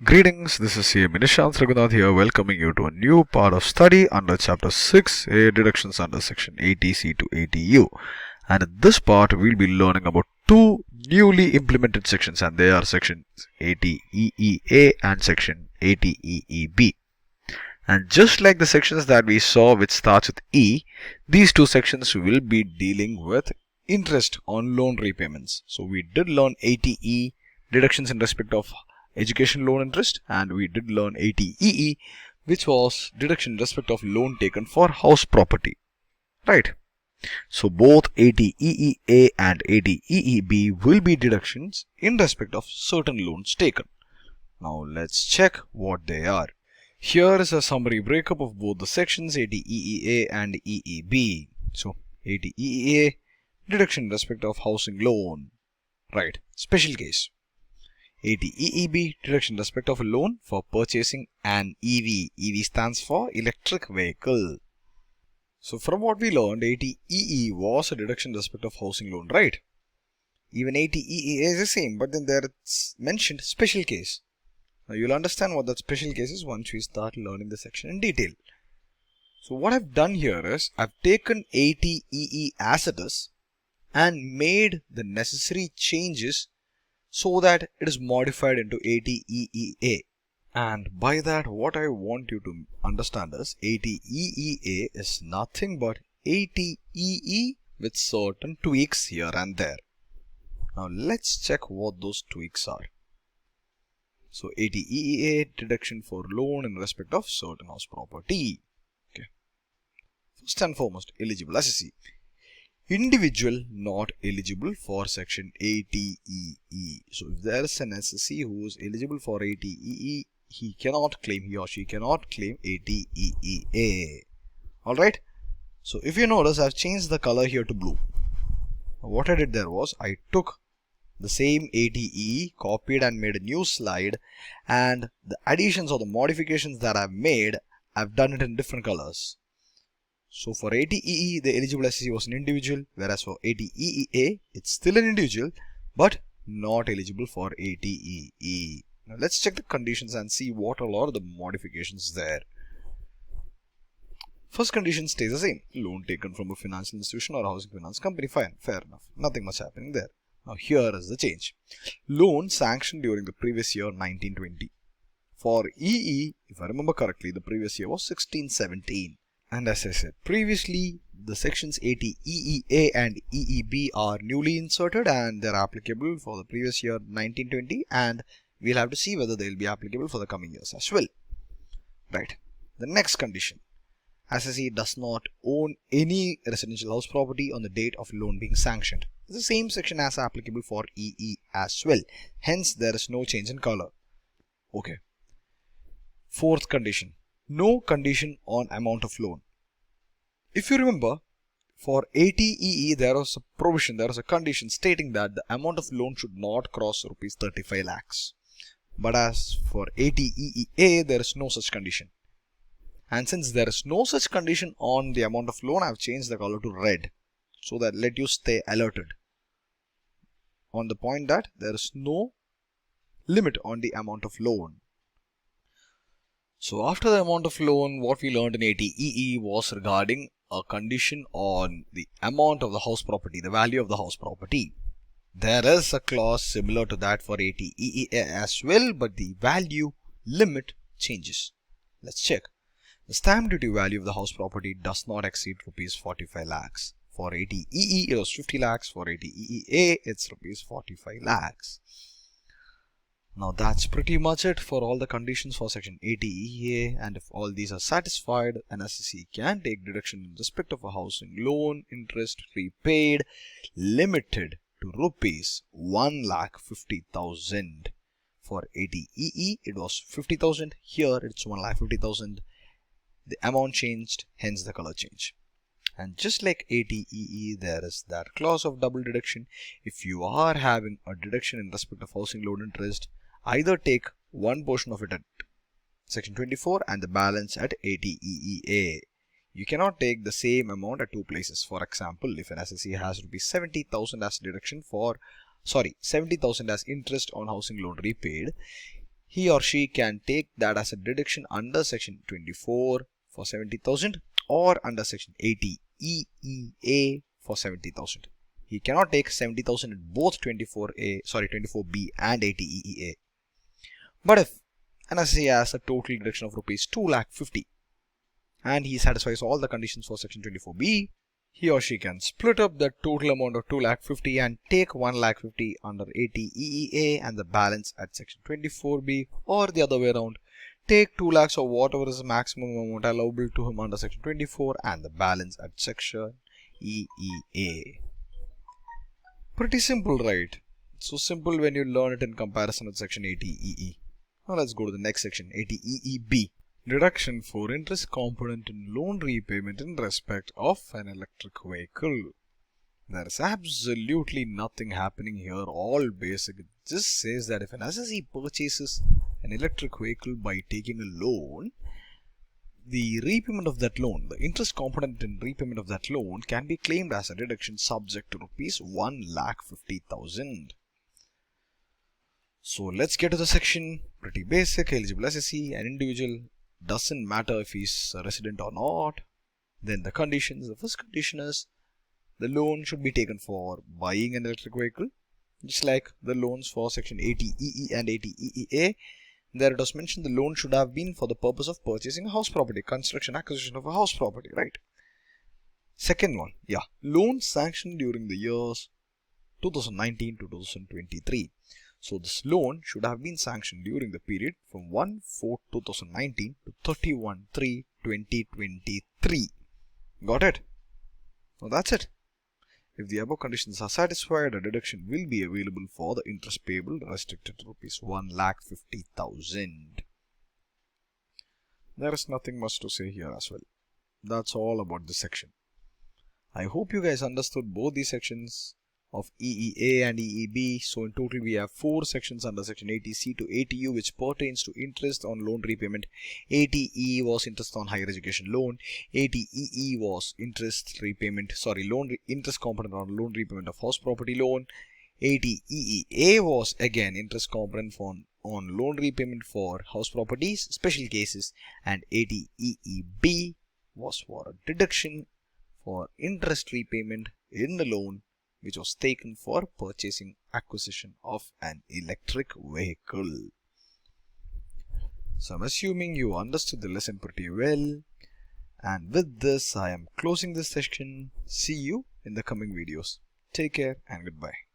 Greetings, this is CMA Nishanth Reghunath here, welcoming you to a new part of study under Chapter 6, A Deductions under Section 80C to 80U. And in this part, we'll be learning about two newly implemented sections, and they are Section 80EEA and Section 80EEB. And just like the sections that we saw which starts with E, these two sections will be dealing with interest on loan repayments. So we did learn 80E, deductions in respect of education loan interest, and we did learn 80EE, which was deduction in respect of loan taken for house property, right? So both 80EEA and 80EEB will be deductions in respect of certain loans taken. Now let's check what they are. Here is a summary breakup of both the sections 80EEA and EEB. So 80EEA, deduction in respect of housing loan, right? Special case. 80EEB, deduction in respect of a loan for purchasing an EV. EV stands for electric vehicle. So from what we learned, 80EE was a deduction in respect of housing loan, right? Even 80EE is the same, but then there it's mentioned special case. Now you'll understand what that special case is once we start learning the section in detail. So what I've done here is I've taken 80EE as it is and made the necessary changes so that it is modified into 80EEA. And by that, what I want you to understand is 80EEA is nothing but 80EE with certain tweaks here and there. Now let's check what those tweaks are. So 80EEA, deduction for loan in respect of certain house property. Okay. First and foremost, eligible assessee. Individual not eligible for section 80EE. So if there is an assessee who is eligible for 80EE, he or she cannot claim 80EEA. Alright. So if you notice, I've changed the color here to blue. What I did there was I took the same 80EE, copied and made a new slide, and the additions or the modifications that I've made, I've done it in different colors. So for 80EE, the eligible assessee was an individual, whereas for 80EEA, it's still an individual, but not eligible for 80EE. Now let's check the conditions and see what all are the modifications there. First condition stays the same. Loan taken from a financial institution or housing finance company. Fine, fair enough. Nothing much happening there. Now here is the change. Loan sanctioned during the previous year 1920. For EE, if I remember correctly, the previous year was 1617. And as I said previously, the sections 80EEA and EEB are newly inserted and they are applicable for the previous year 1920, and we'll have to see whether they will be applicable for the coming years as well. Right. The next condition. Assessee does not own any residential house property on the date of loan being sanctioned. It's the same section as applicable for EE as well. Hence, there is no change in color. Okay. Fourth condition. No condition on amount of loan. If you remember, for 80EE there was a provision, there was a condition stating that the amount of loan should not cross rupees 35 lakhs. But as for 80EEA, there is no such condition. And since there is no such condition on the amount of loan, I have changed the color to red so that let you stay alerted on the point that there is no limit on the amount of loan. So after the amount of loan, what we learned in 80EE was regarding a condition on the amount of the house property, the value of the house property. There is a clause similar to that for 80EE as well, but the value limit changes. Let's check. The stamp duty value of the house property does not exceed rupees 45 lakhs. For 80EE, it was 50 lakhs. For 80EEA, it's rupees 45 lakhs. Now that's pretty much it for all the conditions for section 80EA, and if all these are satisfied, an assessee can take deduction in respect of a housing loan interest repaid limited to rupees 1,50,000. For 80EE, it was 50,000. Here it's 1,50,000. The amount changed, hence the color change. And just like 80EE, there is that clause of double deduction. If you are having a deduction in respect of housing loan interest, either take one portion of it at section 24 and the balance at 80EEA. You cannot take the same amount at two places. For example, if an assessee has rupees 70,000 as deduction for 70,000 as interest on housing loan repaid, he or she can take that as a deduction under section 24 for 70,000 or under section 80 EEA for 70,000. He cannot take 70,000 in both 24B and 80 EEA. But if an assessee has a total deduction of rupees 2,50,000 and he satisfies all the conditions for section 24B, he or she can split up the total amount of 2,50,000 and take 1,50,000 under 80 EEA and the balance at section 24B, or the other way around, take 2 lakhs or whatever is the maximum amount allowable to him under section 24 and the balance at section EEA. Pretty simple, right? So simple when you learn it in comparison with section 80 EE. Now let's go to the next section, 80 EEB. Deduction for interest component in loan repayment in respect of an electric vehicle. There is absolutely nothing happening here, all basic. It just says that if an assessee purchases an electric vehicle by taking a loan, the repayment of that loan, the interest component in repayment of that loan can be claimed as a deduction subject to rupees 1,50,000. So let's get to the section. Pretty basic. Eligible assessee, an individual, doesn't matter if he's a resident or not. Then the conditions. The first condition is the loan should be taken for buying an electric vehicle, just like the loans for section 80 EE and 80 EEA. There it was mentioned the loan should have been for the purpose of purchasing a house property, construction, acquisition of a house property, right? Second one, loan sanctioned during the years 2019 to 2023. So this loan should have been sanctioned during the period from 1/4/2019 to 31/3/2023. Got it? Well, that's it. If the above conditions are satisfied, a deduction will be available for the interest payable restricted to rupees 1,50,000. There is nothing much to say here as well. That's all about this section. I hope you guys understood both these sections of EEA and EEB. So in total we have 4 sections under section 80C to 80U which pertains to interest on loan repayment. 80E was interest on higher education loan. 80EE was interest component on loan repayment of house property loan. 80EEA was again interest component on loan repayment for house properties, special cases, and 80EEB was for a deduction for interest repayment in the loan which was taken for purchasing acquisition of an electric vehicle. So I'm assuming you understood the lesson pretty well. And with this, I am closing this section. See you in the coming videos. Take care and goodbye.